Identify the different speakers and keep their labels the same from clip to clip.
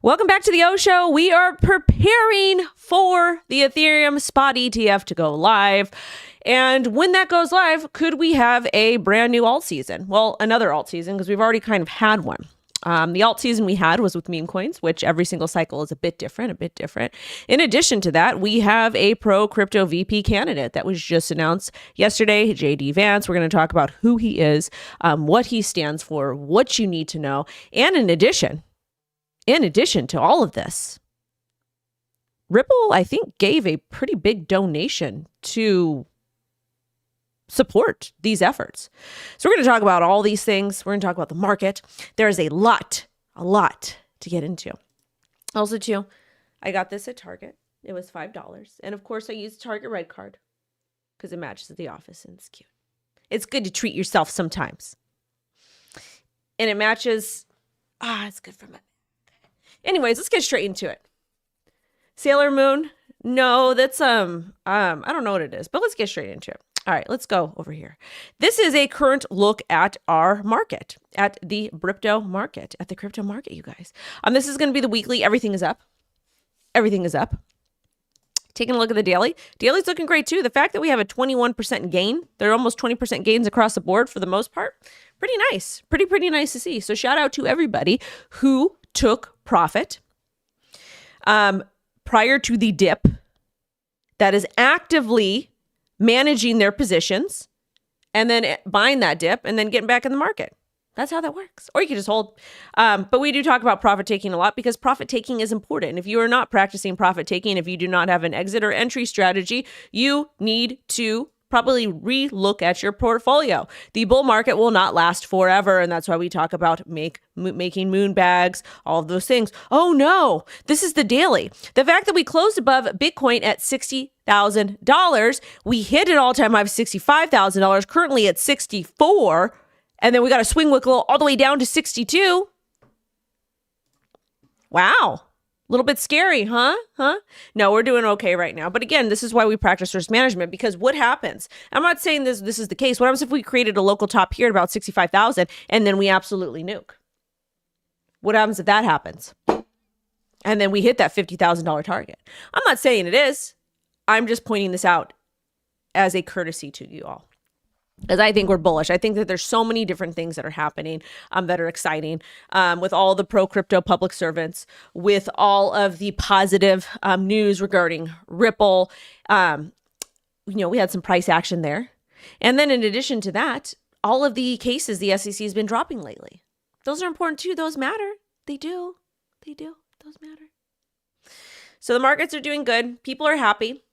Speaker 1: Welcome back to the O Show. We are preparing for the Ethereum spot ETF to go live. And when that goes live, could we have a brand new alt season? Well, another alt season, because we've already kind of had one. The alt season we had was with memecoins, which every single cycle is a bit different. In addition to that, we have a pro crypto VP candidate that was just announced yesterday, JD Vance. We're going to talk about who he is, what he stands for, what you need to know. And in addition to all of this, Ripple, I think, gave a pretty big donation to support these efforts. So we're going to talk about all these things. We're going to talk about the market. There's a lot to get into. Also, too, I got this at Target. It was $5. And of course, I used Target Red Card because it matches at the office and it's cute. It's good to treat yourself sometimes. And it matches. It's good for my. Anyways, let's get straight into it. Sailor Moon. No, that's I don't know what it is, but let's get straight into it. All right, let's go over here. This is a current look at our market, at the crypto market, you guys. This is going to be the weekly. Everything is up. Taking a look at the daily. Daily's looking great too. The fact that we have a 21% gain, there are almost 20% gains across the board for the most part. Pretty nice. Pretty nice to see. So shout out to everybody who took profit prior to the dip, that is actively managing their positions and then buying that dip and then getting back in the market. That's how that works. Or you can just hold. But we do talk about profit taking a lot because profit taking is important. If you are not practicing profit taking, if you do not have an exit or entry strategy, you need to probably re-look at your portfolio. The bull market will not last forever. And that's why we talk about making moon bags, all of those things. Oh no, this is the daily. The fact that we closed above Bitcoin at $60,000, we hit an all-time high of $65,000, currently at 64, and then we got a swing wickle all the way down to 62. Wow. A little bit scary, huh? No, we're doing okay right now. But again, this is why we practice risk management, because what happens? I'm not saying this is the case. What happens if we created a local top here at about 65,000 and then we absolutely nuke? What happens if that happens? And then we hit that $50,000 target. I'm not saying it is. I'm just pointing this out as a courtesy to you all, because I think we're bullish. I think that there's so many different things that are happening that are exciting, with all the pro-crypto public servants, with all of the positive news regarding Ripple. We had some price action there. And then in addition to that, all of the cases the SEC has been dropping lately. Those are important too. Those matter. They do. Those matter. So the markets are doing good. People are happy.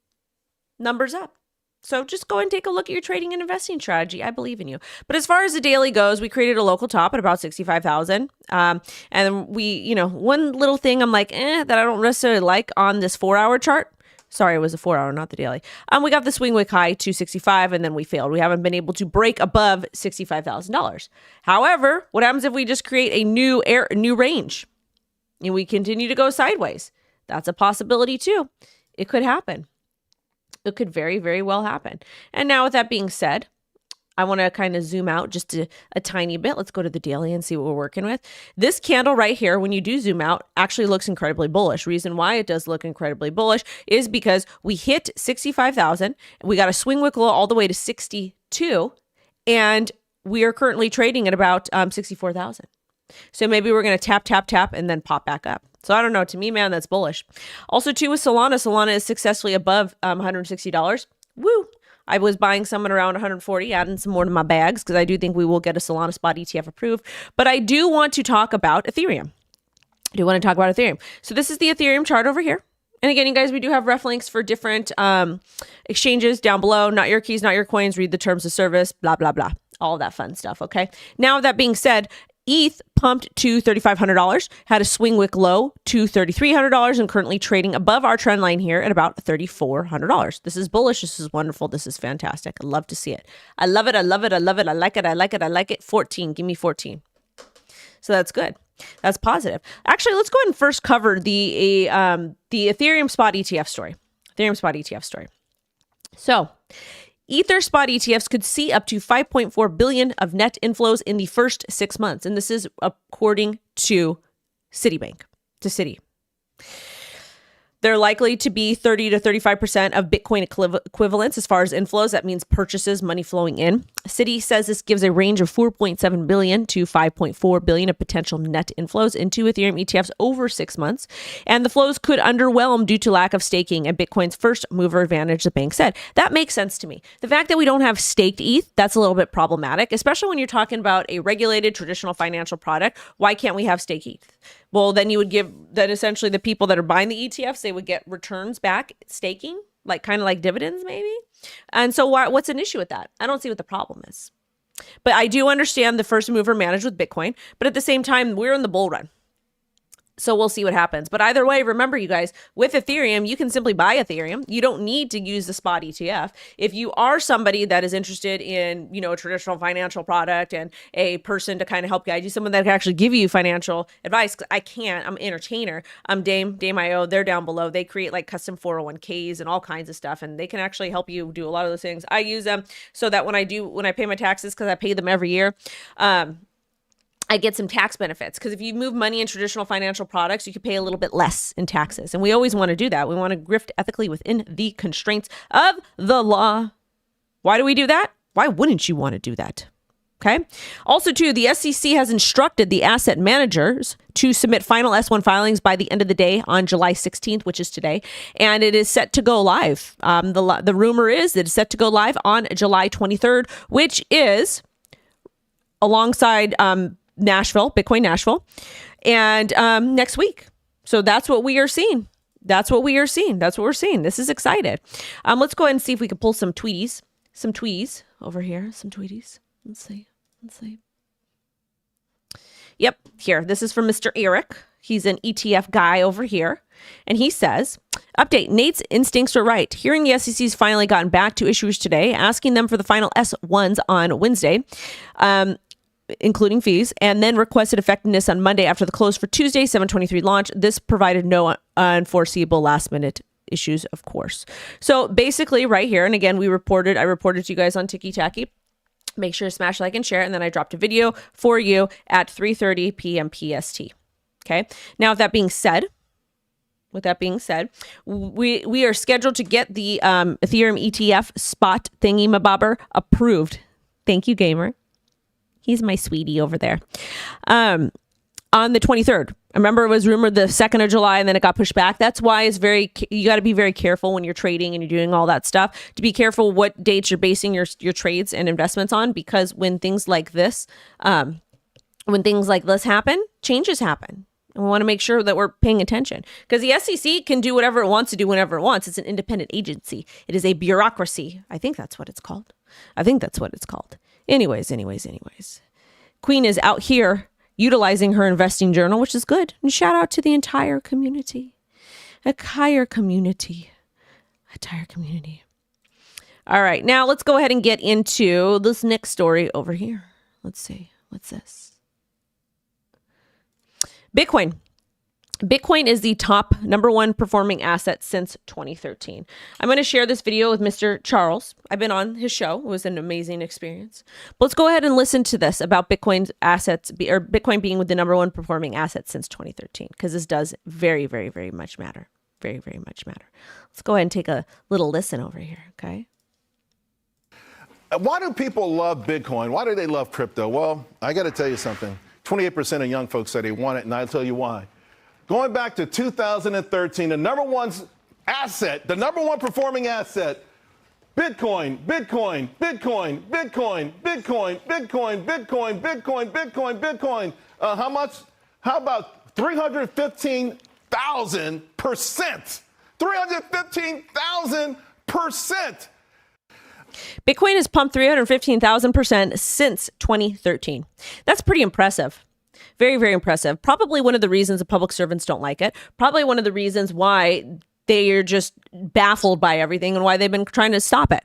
Speaker 1: Numbers up. So just go and take a look at your trading and investing strategy. I believe in you. But as far as the daily goes, we created a local top at about 65,000. And we, one little thing I'm like, that I don't necessarily like on this 4-hour chart. Sorry, it was a 4-hour, not the daily. We got the swing wick high to 65 and then we failed. We haven't been able to break above $65,000. However, what happens if we just create a new range and we continue to go sideways? That's a possibility too. It could happen. It could very, very well happen. And now with that being said, I want to kind of zoom out just a tiny bit. Let's go to the daily and see what we're working with. This candle right here, when you do zoom out, actually looks incredibly bullish. Reason why it does look incredibly bullish is because we hit 65,000. We got a swing wick low all the way to 62. And we are currently trading at about 64,000. So maybe we're going to tap, and then pop back up. So I don't know. To me, man, that's bullish. Also, too, with Solana. Solana is successfully above $160. Woo! I was buying some at around 140, adding some more to my bags because I do think we will get a Solana spot ETF approved. But I do want to talk about Ethereum. So this is the Ethereum chart over here. And again, you guys, we do have ref links for different exchanges down below. Not your keys, not your coins. Read the terms of service, blah, blah, blah. All that fun stuff, okay? Now, that being said, ETH pumped to $3,500, had a swing wick low to $3,300, and currently trading above our trend line here at about $3,400. This is bullish. This is wonderful. This is fantastic. I love to see it. I love it. I like it. 14. Give me 14. So that's good. That's positive. Actually, let's go ahead and first cover the Ethereum spot ETF story. So Ether spot ETFs could see up to 5.4 billion of net inflows in the first 6 months. And this is according to Citibank. to Citi. They're likely to be 30 to 35% of Bitcoin equivalents as far as inflows. That means purchases, money flowing in. Citi says this gives a range of 4.7 billion to 5.4 billion of potential net inflows into Ethereum ETFs over 6 months. And the flows could underwhelm due to lack of staking and Bitcoin's first mover advantage, the bank said. That makes sense to me. The fact that we don't have staked ETH, that's a little bit problematic, especially when you're talking about a regulated traditional financial product. Why can't we have staked ETH? Well, then you would give that essentially the people that are buying the ETFs, they would get returns back staking, like kind of like dividends maybe. And so what's an issue with that? I don't see what the problem is. But I do understand the first mover managed with Bitcoin. But at the same time, we're in the bull run. So we'll see what happens. But either way, remember, you guys, with Ethereum, you can simply buy Ethereum. You don't need to use the spot ETF. If you are somebody that is interested in, a traditional financial product and a person to kind of help guide you, someone that can actually give you financial advice, I can't. I'm an entertainer. Dame.io, they're down below. They create like custom 401ks and all kinds of stuff, and they can actually help you do a lot of those things. I use them so that when I pay my taxes, because I pay them every year, I get some tax benefits, because if you move money in traditional financial products, you can pay a little bit less in taxes. And we always want to do that. We want to grift ethically within the constraints of the law. Why do we do that? Why wouldn't you want to do that? Okay. Also, too, the SEC has instructed the asset managers to submit final S1 filings by the end of the day on July 16th, which is today. And it is set to go live. The rumor is that it's set to go live on July 23rd, which is alongside Bitcoin Nashville, and next week. So that's what we are seeing. That's what we're seeing. This is excited. Let's go ahead and see if we can pull some tweeties over here. Some tweeties. Let's see. Yep. Here. This is from Mr. Eric. He's an ETF guy over here. And he says, update, Nate's instincts were right. Hearing the SEC's finally gotten back to issuers today, asking them for the final S1s on Wednesday, including fees, and then requested effectiveness on Monday after the close for Tuesday, 7/23 launch. This provided no unforeseeable last-minute issues, of course. So basically right here, and again, I reported to you guys on Tiki Taki. Make sure to smash like and share, and then I dropped a video for you at 3:30 p.m. PST. Okay. Now, with that being said, we are scheduled to get the Ethereum ETF spot thingy-mabobber approved. Thank you, gamer. He's my sweetie over there. On the 23rd. I remember it was rumored the 2nd of July, and then it got pushed back. That's why you got to be very careful when you're trading and you're doing all that stuff, to be careful what dates you're basing your trades and investments on, because when things like this happen, changes happen. And we want to make sure that we're paying attention, because the SEC can do whatever it wants to do whenever it wants. It's an independent agency. It is a bureaucracy. I think that's what it's called. Anyways. Queen is out here utilizing her investing journal, which is good. And shout out to the entire community. Entire community. All right. Now let's go ahead and get into this next story over here. Let's see. What's this? Bitcoin. Bitcoin is the top #1 performing asset since 2013. I'm going to share this video with Mr. Charles. I've been on his show. It was an amazing experience. But let's go ahead and listen to this about Bitcoin's assets, or Bitcoin being with the #1 performing asset since 2013, because this does very, very, very much matter. Very, very much matter. Let's go ahead and take a little listen over here, okay?
Speaker 2: Why do people love Bitcoin? Why do they love crypto? Well, I got to tell you something. 28% of young folks say they want it, and I'll tell you why. Going back to 2013, the #1 asset, the #1 performing asset, Bitcoin. How much? How about 315,000%? 315,000%.
Speaker 1: Bitcoin has pumped 315,000% since 2013. That's pretty impressive. Very, very impressive. Probably one of the reasons the public servants don't like it. Probably one of the reasons why they are just baffled by everything and why they've been trying to stop it.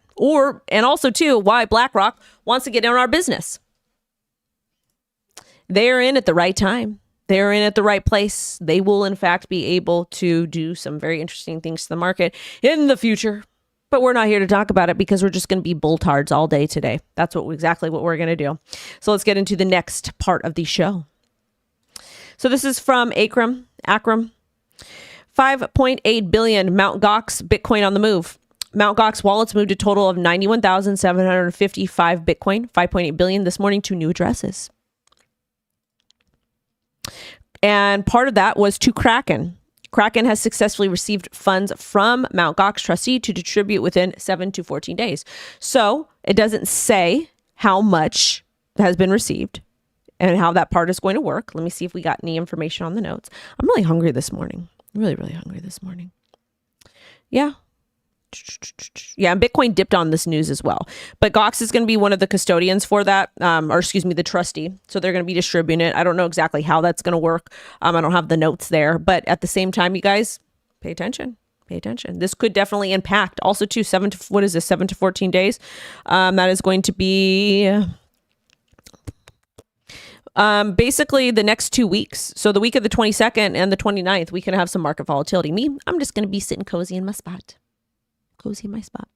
Speaker 1: And also, too, why BlackRock wants to get in our business. They are in at the right time. They are in at the right place. They will, in fact, be able to do some very interesting things to the market in the future. But we're not here to talk about it, because we're just going to be bulltards all day today. That's exactly what we're going to do. So let's get into the next part of the show. So this is from Akram. 5.8 billion Mt. Gox Bitcoin on the move. Mt. Gox wallets moved a total of 91,755 Bitcoin, 5.8 billion this morning to new addresses. And part of that was to Kraken. Kraken has successfully received funds from Mt. Gox trustee to distribute within 7 to 14 days. So it doesn't say how much has been received and how that part is going to work. Let me see if we got any information on the notes. I'm really hungry this morning. Really, really hungry this morning. Yeah. Yeah, and Bitcoin dipped on this news as well. But Gox is going to be one of the custodians for that, the trustee. So they're going to be distributing it. I don't know exactly how that's going to work. I don't have the notes there. But at the same time, you guys, pay attention. Pay attention. This could definitely impact. Also, too, 7 to 14 days. That is going to be basically the next 2 weeks. So the week of the 22nd and the 29th, we can have some market volatility. I'm just going to be sitting cozy in my spot. Cozy in my spot.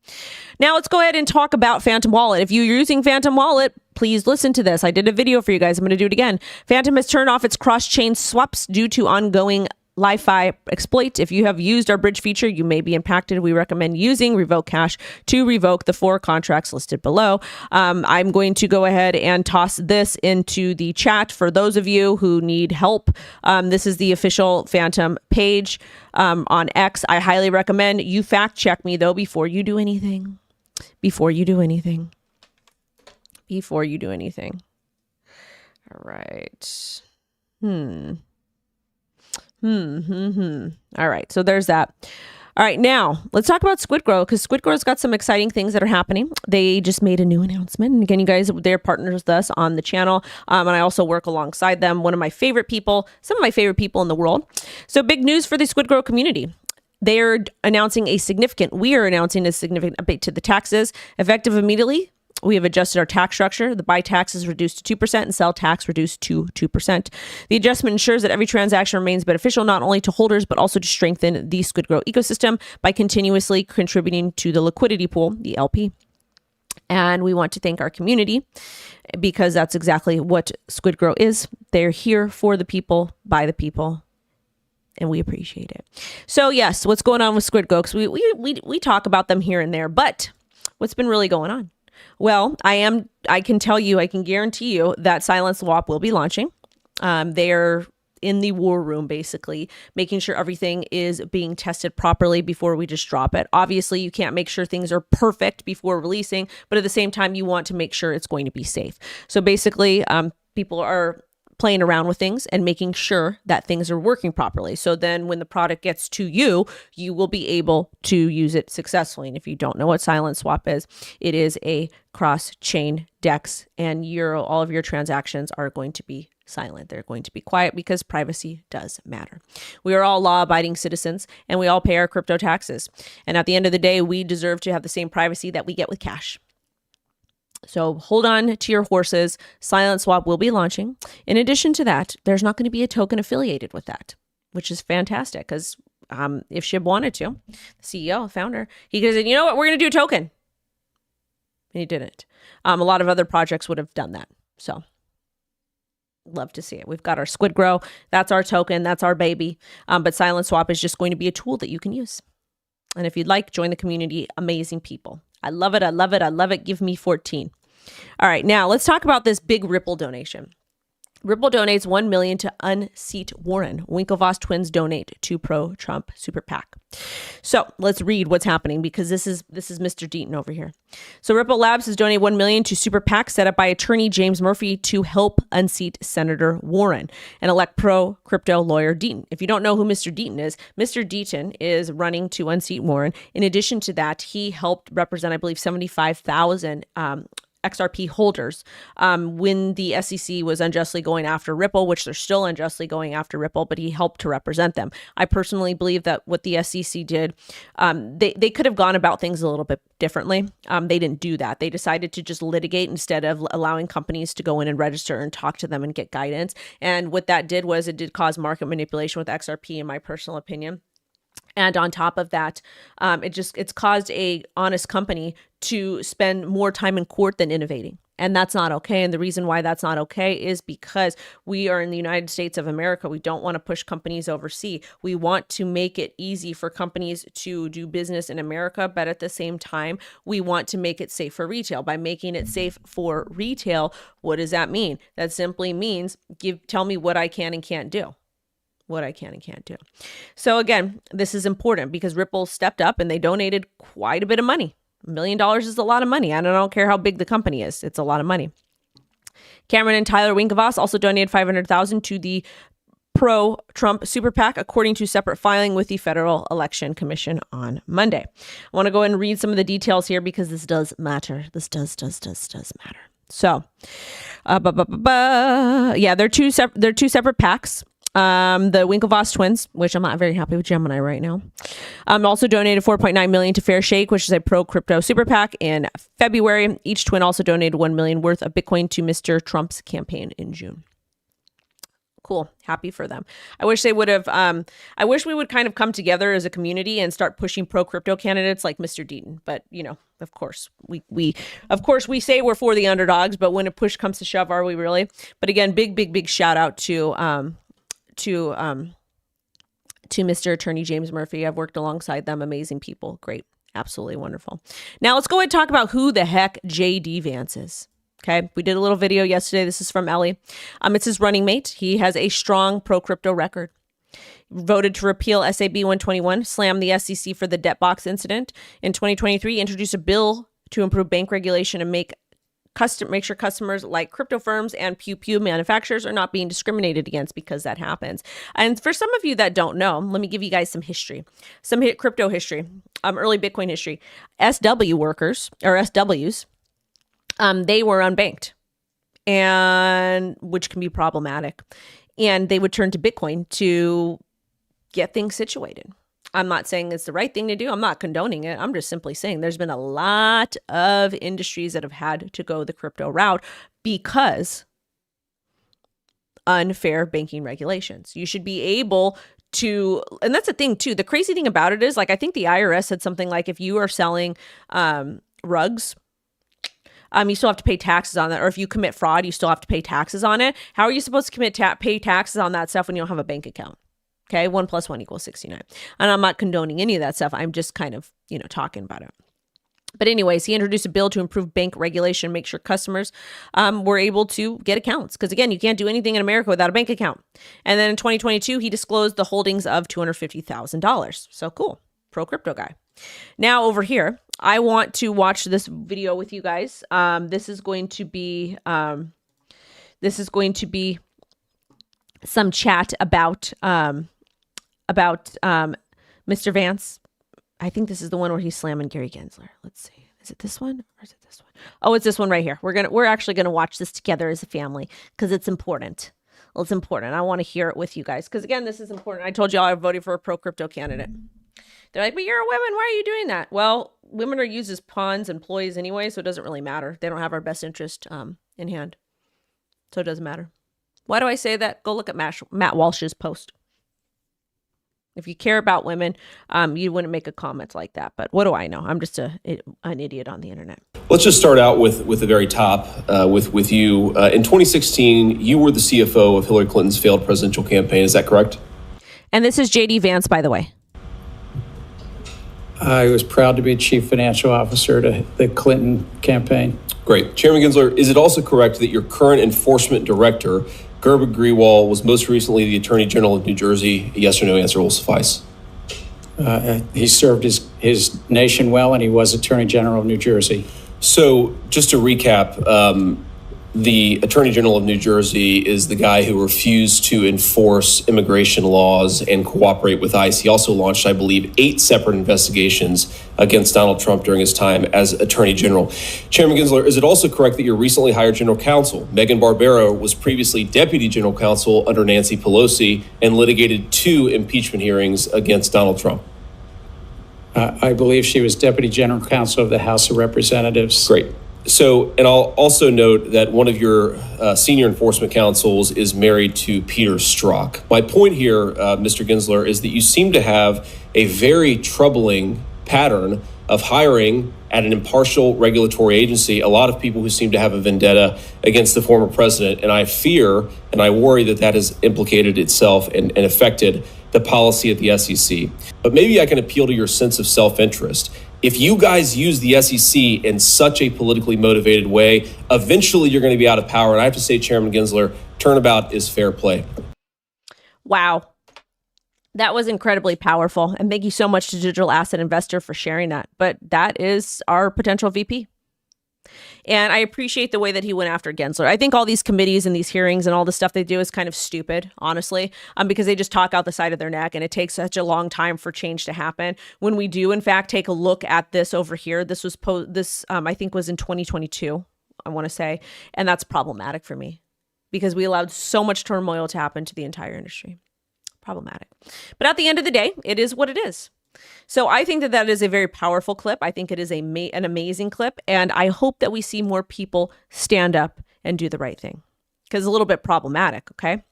Speaker 1: Now let's go ahead and talk about Phantom Wallet. If you're using Phantom Wallet, please listen to this. I did a video for you guys. I'm going to do it again. Phantom has turned off its cross-chain swaps due to ongoing Li-Fi exploit. If you have used our bridge feature, you may be impacted. We recommend using Revoke Cash to revoke the 4 contracts listed below. I'm going to go ahead and toss this into the chat for those of you who need help. This is the official Phantom page on X. I highly recommend you fact check me though before you do anything. Before you do anything. All right. All right. So there's that. All right. Now let's talk about Squid Grow, because Squid Grow's got some exciting things that are happening. They just made a new announcement. And again, you guys, they're partners with us on the channel. And I also work alongside them. Some of my favorite people in the world. So big news for the Squid Grow community. We are announcing a significant update to the taxes effective immediately. We have adjusted our tax structure. The buy tax is reduced to 2% and sell tax reduced to 2%. The adjustment ensures that every transaction remains beneficial not only to holders, but also to strengthen the Squid Grow ecosystem by continuously contributing to the liquidity pool, the LP. And we want to thank our community, because that's exactly what Squid Grow is. They're here for the people, by the people, and we appreciate it. So yes, what's going on with Squid Grow? Because we talk about them here and there, but what's been really going on? Well, I can guarantee you that Silent Swap will be launching. They're in the war room, basically, making sure everything is being tested properly before we just drop it. Obviously, you can't make sure things are perfect before releasing, but at the same time, you want to make sure it's going to be safe. So basically, people are playing around with things and making sure that things are working properly. So then when the product gets to you, you will be able to use it successfully. And if you don't know what Silent Swap is, it is a cross-chain DEX, and all of your transactions are going to be silent. They're going to be quiet because privacy does matter. We are all law-abiding citizens, and we all pay our crypto taxes. And at the end of the day, we deserve to have the same privacy that we get with cash. So hold on to your horses. Silent Swap will be launching. In addition to that, there's not going to be a token affiliated with that, which is fantastic, because if Shib wanted to, the CEO, founder, he could have said, you know what, we're going to do a token. And he didn't. A lot of other projects would have done that. So love to see it. We've got our Squid Grow. That's our token. That's our baby. But Silent Swap is just going to be a tool that you can use. And if you'd like, join the community. Amazing people. I love it. I love it. I love it. Give me 14. All right. Now let's talk about this big Ripple donation. Ripple donates $1 million to unseat Warren. Winklevoss twins donate to pro-Trump super PAC. So let's read what's happening, because this is Mr. Deaton over here. So Ripple Labs has donated $1 million to super PAC set up by attorney James Murphy to help unseat Senator Warren and elect pro-crypto lawyer Deaton. If you don't know who Mr. Deaton is running to unseat Warren. In addition to that, he helped represent, I believe, 75,000 XRP holders when the SEC was unjustly going after Ripple, which they're still unjustly going after Ripple, but he helped to represent them. I personally believe that what the SEC did, they could have gone about things a little bit differently. They didn't do that. They decided to just litigate instead of allowing companies to go in and register and talk to them and get guidance. And what that did was it did cause market manipulation with XRP, in my personal opinion. And on top of that, it's caused a honest company to spend more time in court than innovating. And that's not okay. And the reason why that's not okay is because we are in the United States of America. We don't want to push companies overseas. We want to make it easy for companies to do business in America. But at the same time, we want to make it safe for retail. By making it safe for retail, what does that mean? That simply means tell me what I can and can't do. What I can and can't do. So again, this is important because Ripple stepped up and they donated quite a bit of money. $1 million is a lot of money. I don't care how big the company is. It's a lot of money. Cameron and Tyler Winklevoss also donated $500,000 to the pro-Trump super PAC, according to separate filing with the Federal Election Commission on Monday. I want to go ahead and read some of the details here because this does matter. This does matter. So, yeah, they're two separate PACs. The Winklevoss twins, which I'm not very happy with Gemini right now, also donated $4.9 million to Fair Shake, which is a pro-crypto super PAC in February. Each twin also donated $1 million worth of Bitcoin to Mr. Trump's campaign in June. Cool. Happy for them. I wish they would have, I wish we would kind of come together as a community and start pushing pro-crypto candidates like Mr. Deaton. But, of course, we say we're for the underdogs, but when a push comes to shove, are we really? But again, big shout out to Mr. Attorney James Murphy. I've worked alongside them. Amazing people. Great. Absolutely wonderful. Now let's go ahead and talk about who the heck JD Vance is. Okay. We did a little video yesterday. This is from Ellie. It's his running mate. He has a strong pro-crypto record. Voted to repeal SAB 121, slammed the SEC for the debt box incident. In 2023, introduced a bill to improve bank regulation and make sure customers like crypto firms and pew manufacturers are not being discriminated against, because that happens. And for some of you that don't know, let me give you guys some history, crypto history, early Bitcoin history. SW workers or SWs, they were unbanked, and which can be problematic. And they would turn to Bitcoin to get things situated. I'm not saying it's the right thing to do. I'm not condoning it. I'm just simply saying there's been a lot of industries that have had to go the crypto route because unfair banking regulations. You should be able to, and that's the thing too. The crazy thing about it is, like, I think the IRS said something like, if you are selling rugs, you still have to pay taxes on that. Or if you commit fraud, you still have to pay taxes on it. How are you supposed to pay taxes on that stuff when you don't have a bank account? Okay, 1 + 1 = 69. And I'm not condoning any of that stuff. I'm just kind of, talking about it. But anyways, he introduced a bill to improve bank regulation, make sure customers were able to get accounts. Because again, you can't do anything in America without a bank account. And then in 2022, he disclosed the holdings of $250,000. So cool, pro-crypto guy. Now over here, I want to watch this video with you guys. This is going to be some chat about Mr. Vance. I think this is the one where he's slamming Gary Gensler. Let's see. Is it this one or is it this one? Oh, it's this one right here. We're actually gonna watch this together as a family because it's important. Well, it's important. I want to hear it with you guys because again, this is important. I told you all I voted for a pro-crypto candidate. They're like, but you're a woman. Why are you doing that? Well, women are used as pawns and employees anyway, so it doesn't really matter. They don't have our best interest in hand, so it doesn't matter. Why do I say that? Go look at Matt Walsh's post. If you care about women, you wouldn't make a comment like that. But what do I know? I'm just an idiot on the internet.
Speaker 3: Let's just start out with the very top with you. In 2016, you were the CFO of Hillary Clinton's failed presidential campaign. Is that correct?
Speaker 1: And this is JD Vance, by the way.
Speaker 4: I was proud to be chief financial officer to the Clinton campaign.
Speaker 3: Great. Chairman Gensler, is it also correct that your current enforcement director, Gerber Grewal, was most recently the Attorney General of New Jersey? A yes or no answer will suffice.
Speaker 4: He served his nation well, and he was Attorney General of New Jersey.
Speaker 3: So just to recap, the Attorney General of New Jersey is the guy who refused to enforce immigration laws and cooperate with ICE. He also launched, I believe, 8 separate investigations against Donald Trump during his time as Attorney General. Chairman Gensler, is it also correct that your recently hired General Counsel, Megan Barbero, was previously Deputy General Counsel under Nancy Pelosi and litigated 2 impeachment hearings against Donald Trump?
Speaker 4: I believe she was Deputy General Counsel of the House of Representatives.
Speaker 3: Great. So, and I'll also note that one of your senior enforcement counsels is married to Peter Strzok. My point here, Mr. Gensler, is that you seem to have a very troubling pattern of hiring at an impartial regulatory agency a lot of people who seem to have a vendetta against the former president. And I fear and I worry that that has implicated itself and affected the policy at the SEC. But maybe I can appeal to your sense of self-interest. If you guys use the SEC in such a politically motivated way, eventually you're going to be out of power. And I have to say, Chairman Gensler, turnabout is fair play.
Speaker 1: Wow. That was incredibly powerful. And thank you so much to Digital Asset Investor for sharing that. But that is our potential VP. And I appreciate the way that he went after Gensler. I think all these committees and these hearings and all the stuff they do is kind of stupid, honestly, because they just talk out the side of their neck and it takes such a long time for change to happen. When we do, in fact, take a look at this over here, this was I think was in 2022, I want to say. And that's problematic for me because we allowed so much turmoil to happen to the entire industry. Problematic. But at the end of the day, it is what it is. So I think that that is a very powerful clip. I think it is an amazing clip. And I hope that we see more people stand up and do the right thing because it's a little bit problematic. Okay.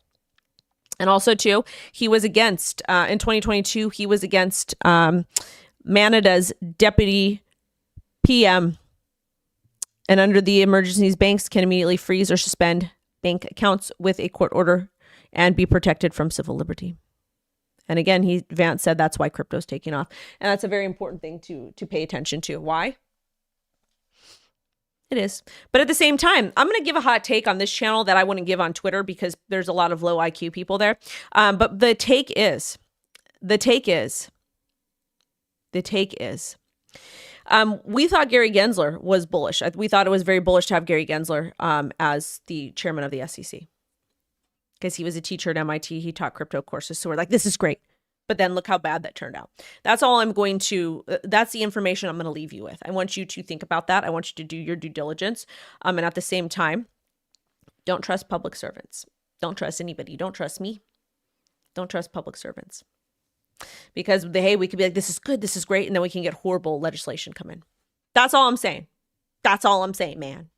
Speaker 1: And also, too, he was against, in 2022, he was against Canada's deputy PM. And under the emergencies, banks can immediately freeze or suspend bank accounts with a court order and be protected from civil liberty. And again, Vance said that's why crypto's taking off. And that's a very important thing to pay attention to. Why? It is. But at the same time, I'm going to give a hot take on this channel that I wouldn't give on Twitter because there's a lot of low IQ people there. But the take is, we thought Gary Gensler was bullish. We thought it was very bullish to have Gary Gensler as the chairman of the SEC. Because he was a teacher at MIT. He taught crypto courses. So we're like, this is great. But then look how bad that turned out. That's all I'm going to, that's the information I'm going to leave you with. I want you to think about that. I want you to do your due diligence. And at the same time, don't trust public servants. Don't trust anybody. Don't trust me. Don't trust public servants. Because, hey, we could be like, this is good, this is great. And then we can get horrible legislation come in. That's all I'm saying. That's all I'm saying, man.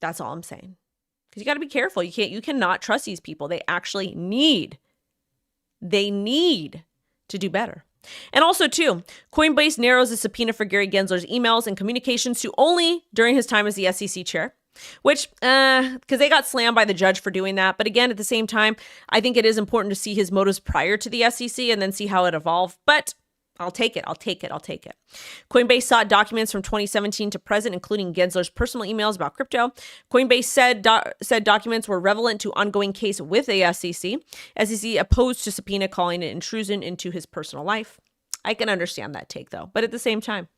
Speaker 1: That's all I'm saying. Because you got to be careful. You cannot trust these people. They actually need to do better. And also, too, Coinbase narrows the subpoena for Gary Gensler's emails and communications to only during his time as the SEC chair, which, because they got slammed by the judge for doing that. But again, at the same time, I think it is important to see his motives prior to the SEC and then see how it evolved. But I'll take it. Coinbase sought documents from 2017 to present, including Gensler's personal emails about crypto. Coinbase said documents were relevant to ongoing case with the SEC. SEC opposed to subpoena, calling it intrusion into his personal life. I can understand that take, though, but at the same time.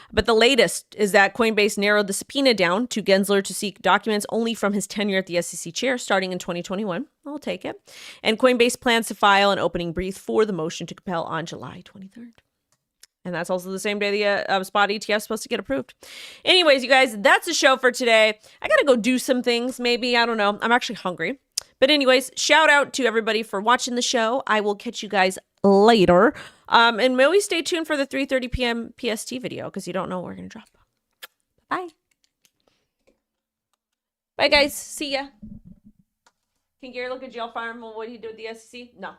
Speaker 1: But the latest is that Coinbase narrowed the subpoena down to Gensler to seek documents only from his tenure at the SEC chair starting in 2021. I'll take it. And Coinbase plans to file an opening brief for the motion to compel on July 23rd. And that's also the same day the spot ETF is supposed to get approved. Anyways, you guys, that's the show for today. I got to go do some things, maybe. I don't know. I'm actually hungry. But anyways, shout out to everybody for watching the show. I will catch you guys later. And maybe stay tuned for the 3:30 p.m. PST video because you don't know what we're going to drop. Bye. Bye, guys. See ya. Can Gary look at jail farm? What did he do with the SEC? No.